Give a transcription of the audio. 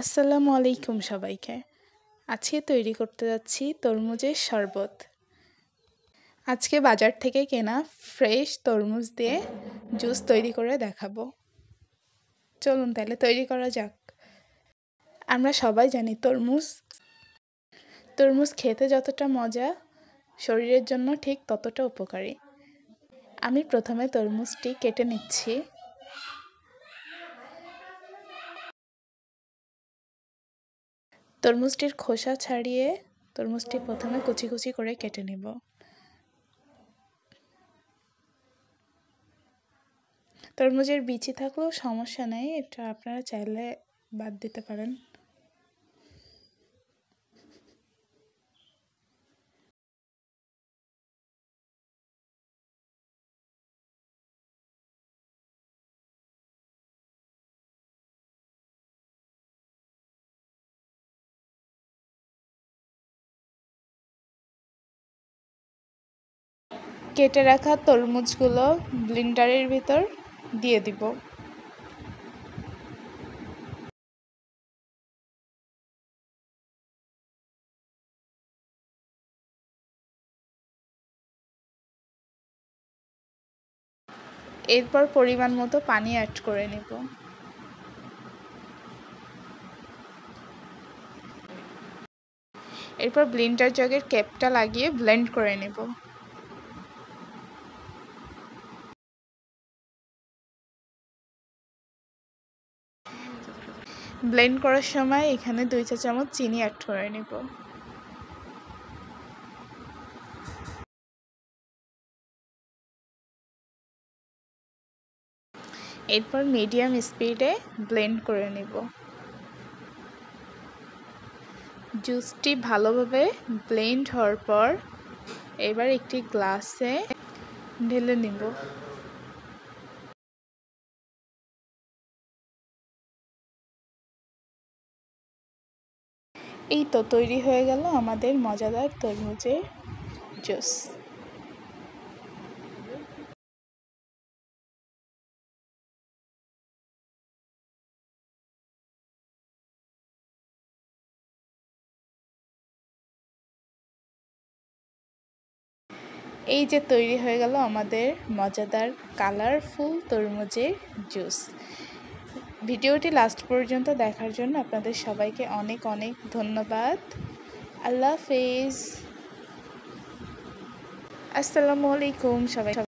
আসসালামু আলাইকুম সবাইকে। আজকে তৈরি করতে যাচ্ছি তরমুজের শরবত। আজকে বাজার থেকে কেনা ফ্রেশ তরমুজ দিয়ে জুস তৈরি করে দেখাবো। চলুন তাহলে তৈরি করা যাক। আমরা সবাই জানি তরমুজ খেতে যতটা মজা, শরীরের জন্য ঠিক ততটা উপকারী। আমি প্রথমে তরমুজটি কেটে নিচ্ছি। তরমুজটির খোসা ছাড়িয়ে তরমুজটি প্রথমে কুচি কুচি করে কেটে নেব। তরমুজের বিচি থাকলেও সমস্যা নেই, এটা আপনারা চাইলে বাদ দিতে পারেন। কেটে রাখা তরমুজগুলো ব্লেন্ডারের ভিতর দিয়ে দিব। এরপর পরিমাণ মতো পানি অ্যাড করে নেব। এরপর ব্লেন্ডার জগের ক্যাপটা লাগিয়ে ব্লেন্ড করে নেব। ব্লেন্ড করার সময় এখানে 2 চা চামচ চিনি অ্যাড করে নেব। এরপর মিডিয়াম স্পিডে ব্লেন্ড করে নেব। জুসটি ভালোভাবে ব্লেন্ড হওয়ার পর এবার একটি গ্লাসে ঢেলে নেব। এই তো তৈরি হয়ে গেল আমাদের মজাদার তরমুজের জুস। এই যে তৈরি হয়ে গেল আমাদের মজাদার কালারফুল তরমুজের জুস। ভিডিওটি লাস্ট পর্যন্ত দেখার জন্য আপনাদের সবাইকে অনেক অনেক ধন্যবাদ। আল্লাহ হাফেজ। আসসালামু আলাইকুম সবাই।